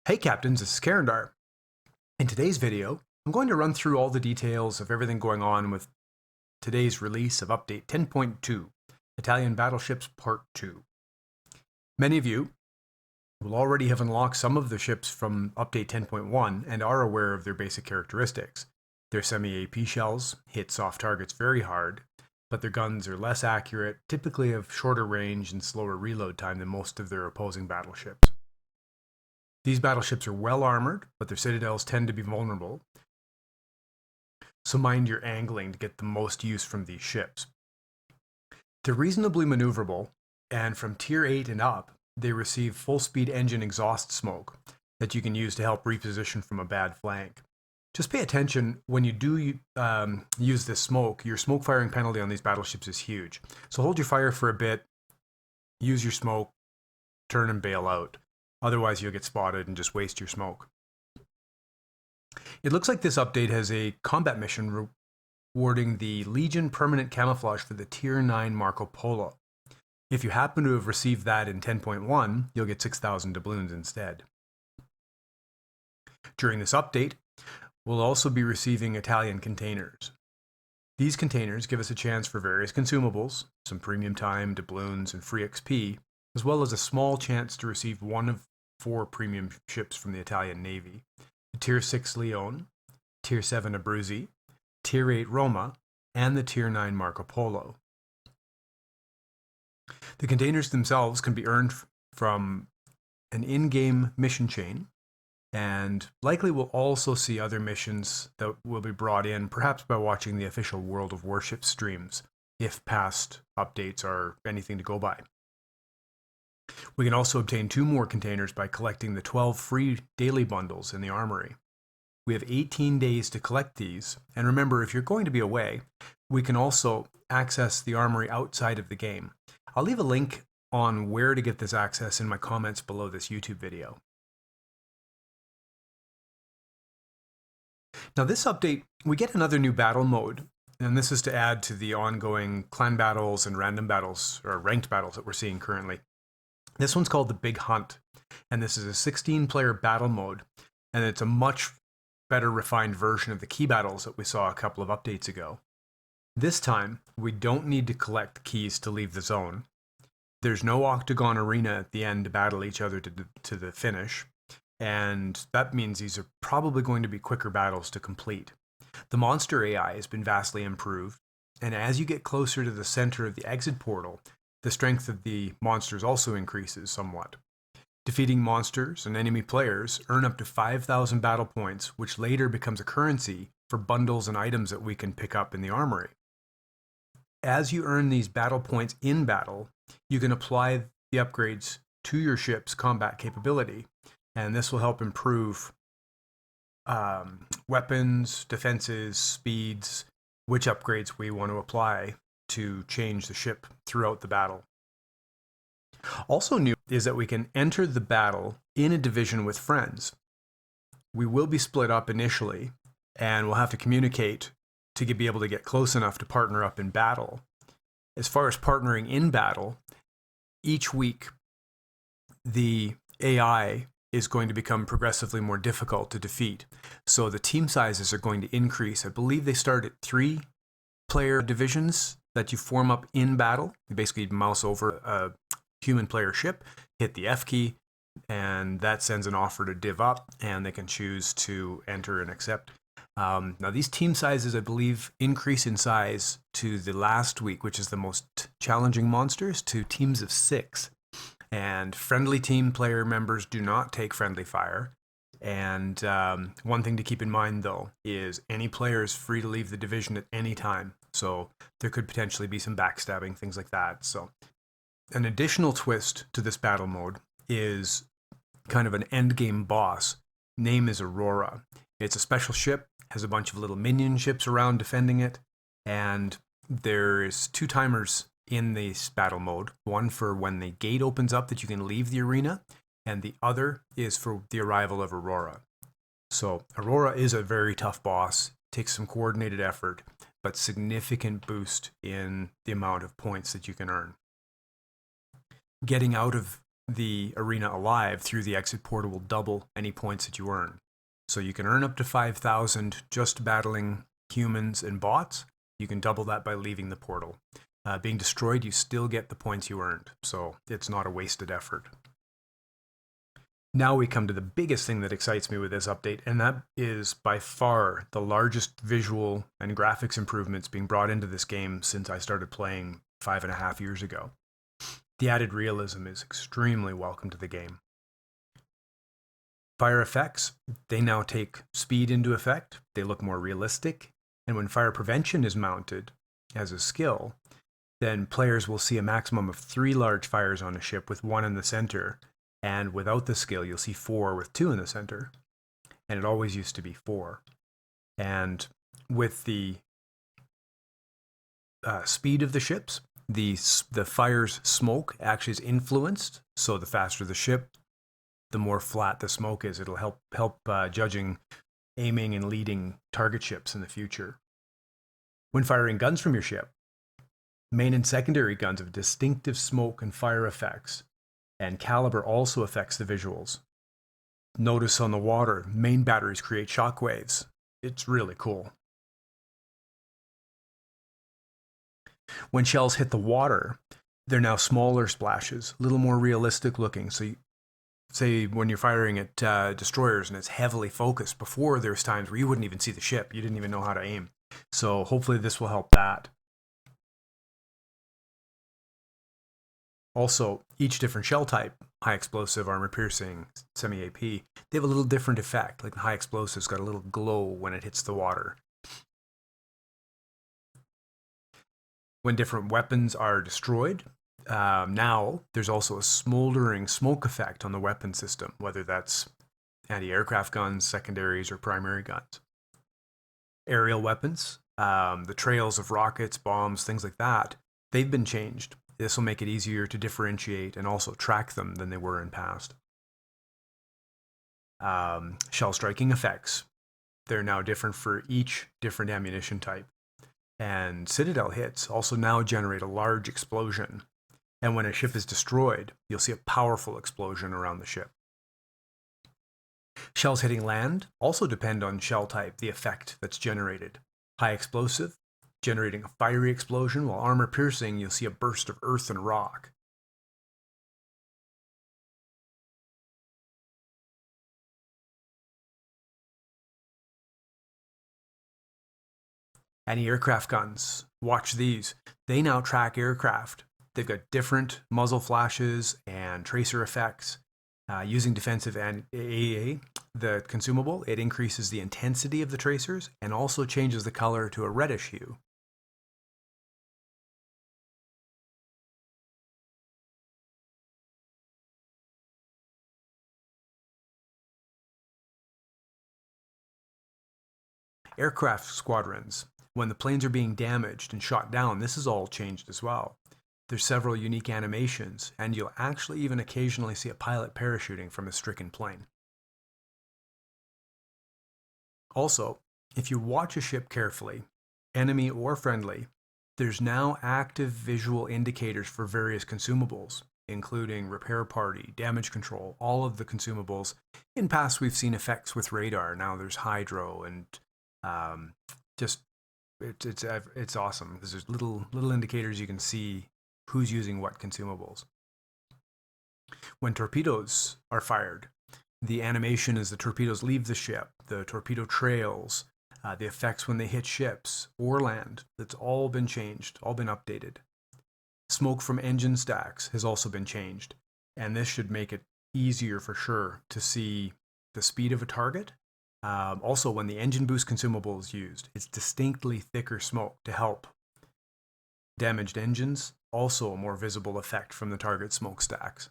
Hey Captains, this is Karandar. In today's video, I'm going to run through all the details of everything going on with today's release of Update 10.2, Italian Battleships Part 2. Many of you will already have unlocked some of the ships from Update 10.1 and are aware of their basic characteristics. Their semi-AP shells hit soft targets very hard, but their guns are less accurate, typically have shorter range and slower reload time than most of their opposing battleships. These battleships are well armored, but their citadels tend to be vulnerable, so mind your angling to get the most use from these ships. They're reasonably maneuverable, and from Tier 8 and up, they receive full-speed engine exhaust smoke that you can use to help reposition from a bad flank. Just pay attention when you do use this smoke. Your smoke firing penalty on these battleships is huge. So hold your fire for a bit, use your smoke, turn and bail out. Otherwise, you'll get spotted and just waste your smoke. It looks like this update has a combat mission rewarding the Legion Permanent Camouflage for the Tier 9 Marco Polo. If you happen to have received that in 10.1, you'll get 6,000 doubloons instead. During this update, we'll also be receiving Italian containers. These containers give us a chance for various consumables, some premium time, doubloons, and free XP, as well as a small chance to receive one of 4 premium ships from the Italian Navy: the Tier 6 Leone, Tier 7 Abruzzi, Tier 8 Roma, and the Tier 9 Marco Polo. The containers themselves can be earned from an in-game mission chain, and likely we'll also see other missions that will be brought in, perhaps by watching the official World of Warships streams, if past updates are anything to go by. We can also obtain 2 more containers by collecting the 12 free daily bundles in the Armoury. We have 18 days to collect these, and remember, if you're going to be away, we can also access the Armoury outside of the game. I'll leave a link on where to get this access in my comments below this YouTube video. Now this update, we get another new battle mode, and this is to add to the ongoing clan battles and random battles, or ranked battles that we're seeing currently. This one's called the Big Hunt, and this is a 16-player battle mode, and it's a much better refined version of the key battles that we saw a couple of updates ago. This time, we don't need to collect keys to leave the zone. There's no octagon arena at the end to battle each other to the finish, and that means these are probably going to be quicker battles to complete. The monster AI has been vastly improved, and as you get closer to the center of the exit portal, the strength of the monsters also increases somewhat. Defeating monsters and enemy players earn up to 5,000 battle points, which later becomes a currency for bundles and items that we can pick up in the Armoury. As you earn these battle points in battle, you can apply the upgrades to your ship's combat capability, and this will help improve weapons, defenses, speeds, which upgrades we want to apply to change the ship throughout the battle. Also new is that we can enter the battle in a division with friends. We will be split up initially, and we'll have to communicate to be able to get close enough to partner up in battle. As far as partnering in battle, each week the AI is going to become progressively more difficult to defeat. So the team sizes are going to increase. I believe they start at 3-player divisions that you form up in battle. You basically mouse over a human player ship, hit the F key, and that sends an offer to div up, and they can choose to enter and accept. Now these team sizes, I believe, increase in size to the last week, which is the most challenging monsters, to teams of 6. And friendly team player members do not take friendly fire. And one thing to keep in mind, though, is any player is free to leave the division at any time. So there could potentially be some backstabbing, things like that. So an additional twist to this battle mode is kind of an endgame boss. Name is Aurora. It's a special ship, has a bunch of little minion ships around defending it, and there's 2 timers in this battle mode. One for when the gate opens up that you can leave the arena, and the other is for the arrival of Aurora. So Aurora is a very tough boss, takes some coordinated effort, but significant boost in the amount of points that you can earn. Getting out of the arena alive through the exit portal will double any points that you earn. So you can earn up to 5,000 just battling humans and bots. You can double that by leaving the portal. Being destroyed, you still get the points you earned, so it's not a wasted effort. Now we come to the biggest thing that excites me with this update, and that is by far the largest visual and graphics improvements being brought into this game since I started playing 5.5 years ago. The added realism is extremely welcome to the game. Fire effects, they now take speed into effect, they look more realistic, and when fire prevention is mounted as a skill, then players will see a maximum of 3 large fires on a ship with 1 in the center, and without the skill you'll see 4 with 2 in the center, and it always used to be 4. And with the speed of the ships, the fire's smoke actually is influenced, so the faster the ship, the more flat the smoke is. It'll help judging, aiming, and leading target ships in the future. When firing guns from your ship, main and secondary guns have distinctive smoke and fire effects, and caliber also affects the visuals. Notice on the water, main batteries create shockwaves. It's really cool. When shells hit the water, they're now smaller splashes, a little more realistic looking. So say when you're firing at destroyers and it's heavily focused, before there's times where you wouldn't even see the ship, you didn't even know how to aim. So hopefully this will help that. Also, each different shell type, high explosive, armor piercing, semi-AP, they have a little different effect. Like the high explosive's got a little glow when it hits the water. When different weapons are destroyed, now there's also a smoldering smoke effect on the weapon system, whether that's anti-aircraft guns, secondaries, or primary guns. Aerial weapons, the trails of rockets, bombs, things like that, they've been changed. This will make it easier to differentiate and also track them than they were in past. Shell striking effects, they're now different for each different ammunition type. And Citadel hits also now generate a large explosion. And when a ship is destroyed, you'll see a powerful explosion around the ship. Shells hitting land also depend on shell type, the effect that's generated. High explosive, generating a fiery explosion, while armor piercing, you'll see a burst of earth and rock. Anti-aircraft guns, watch these. They now track aircraft. They've got different muzzle flashes and tracer effects. Using defensive and AA, the consumable, it increases the intensity of the tracers and also changes the color to a reddish hue. Aircraft squadrons, when the planes are being damaged and shot down, this is all changed as well. There's several unique animations, and you'll actually even occasionally see a pilot parachuting from a stricken plane. Also, if you watch a ship carefully, enemy or friendly, there's now active visual indicators for various consumables, including repair party, damage control, all of the consumables. In past, we've seen effects with radar. Now there's hydro, and it's awesome because there's little indicators you can see who's using what consumables. When torpedoes are fired, the animation as the torpedoes leave the ship, the torpedo trails, the effects when they hit ships or land, that's all been changed, all been updated. Smoke from engine stacks has also been changed, and this should make it easier for sure to see the speed of a target. Also, when the engine boost consumable is used, it's distinctly thicker smoke to help damaged engines, also a more visible effect from the target smokestacks.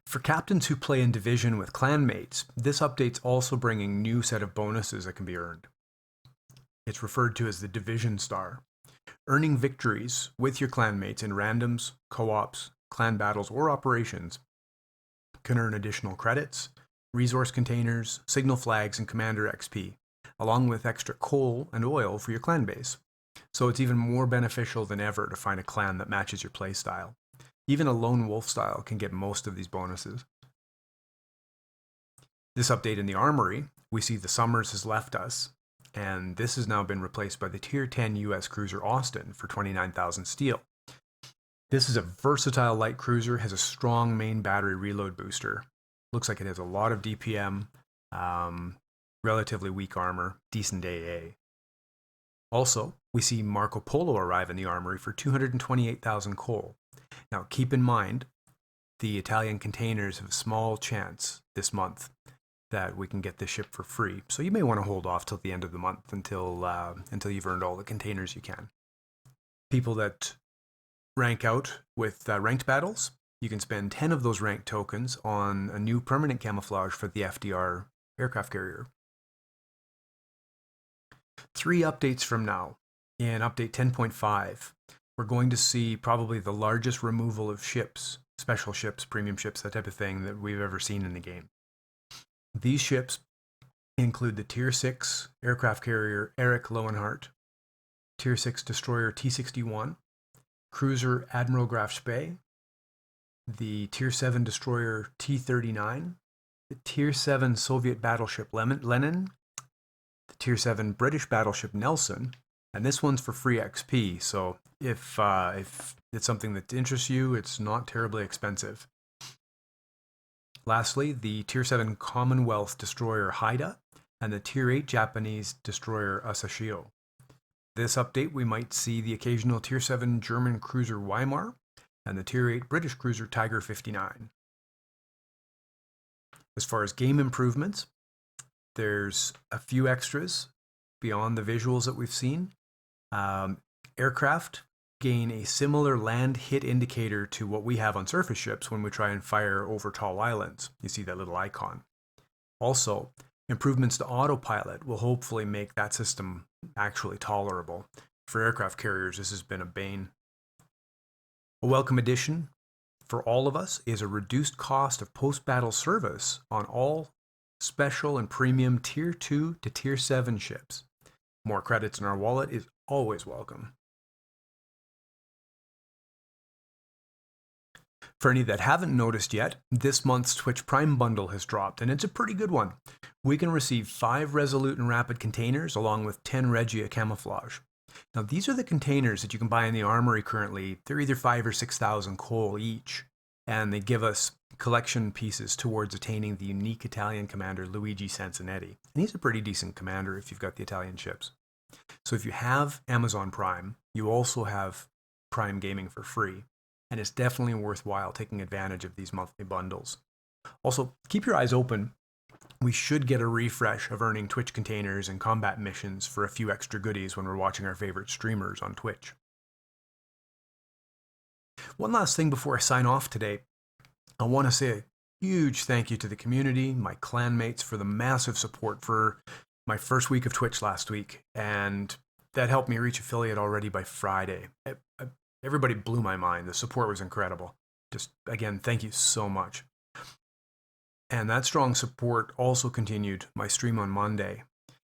For captains who play in division with clanmates, this update's also bringing new set of bonuses that can be earned. It's referred to as the Division Star. Earning victories with your clanmates in randoms, co-ops, clan battles, or operations can earn additional credits, resource containers, signal flags, and commander XP, along with extra coal and oil for your clan base. So it's even more beneficial than ever to find a clan that matches your playstyle. Even a lone wolf style can get most of these bonuses. This update in the Armoury, we see the Summers has left us, and this has now been replaced by the Tier 10 US cruiser Austin for 29,000 steel. This is a versatile light cruiser, has a strong main battery reload booster. Looks like it has a lot of DPM, relatively weak armor, decent AA. Also, we see Marco Polo arrive in the Armoury for 228,000 coal. Now keep in mind, the Italian containers have a small chance this month that we can get this ship for free. So you may want to hold off till the end of the month until you've earned all the containers you can. People that rank out with ranked battles, you can spend 10 of those ranked tokens on a new permanent camouflage for the FDR aircraft carrier. 3 updates from now. In update 10.5, we're going to see probably the largest removal of ships, special ships, premium ships, that type of thing that we've ever seen in the game. These ships include the Tier 6 aircraft carrier Erich Lowenhart, Tier 6 destroyer T-61, cruiser Admiral Graf Spee, the Tier 7 destroyer T-39, the Tier 7 Soviet battleship Lenin, the Tier 7 British battleship Nelson, and this one's for free XP, so if it's something that interests you, it's not terribly expensive. Lastly, the Tier 7 Commonwealth destroyer Haida and the Tier 8 Japanese destroyer Asashio. This update, we might see the occasional Tier 7 German cruiser Weimar and the Tier 8 British cruiser Tiger 59. As far as game improvements, there's a few extras beyond the visuals that we've seen. Aircraft gain a similar land hit indicator to what we have on surface ships when we try and fire over tall islands. You see that little icon. Also, improvements to autopilot will hopefully make that system actually tolerable. For aircraft carriers, this has been a bane. A welcome addition for all of us is a reduced cost of post-battle service on all special and premium Tier 2 to Tier 7 ships. More credits in our wallet is always welcome. For any that haven't noticed yet, this month's Twitch Prime bundle has dropped, and it's a pretty good one. We can receive 5 Resolute and Rapid containers along with 10 Regia camouflage. Now these are the containers that you can buy in the Armoury currently. They're either 5,000 or 6,000 coal each, and they give us collection pieces towards attaining the unique Italian commander Luigi Sansonetti. And he's a pretty decent commander if you've got the Italian ships. So if you have Amazon Prime, you also have Prime Gaming for free. And it's definitely worthwhile taking advantage of these monthly bundles. Also, keep your eyes open. We should get a refresh of earning Twitch containers and combat missions for a few extra goodies when we're watching our favorite streamers on Twitch. One last thing before I sign off today. I want to say a huge thank you to the community, my clanmates, for the massive support for my first week of Twitch last week. And that helped me reach affiliate already by Friday. Everybody blew my mind. The support was incredible. Just, again, thank you so much. And that strong support also continued my stream on Monday.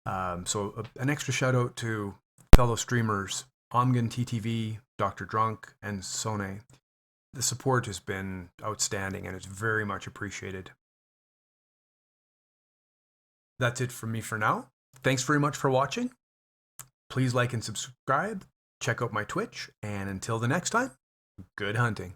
So an extra shout out to fellow streamers, Omgan TTV, Dr. Drunk, and Sone. The support has been outstanding and it's very much appreciated. That's it from me for now. Thanks very much for watching. Please like and subscribe. Check out my Twitch, and until the next time, good hunting.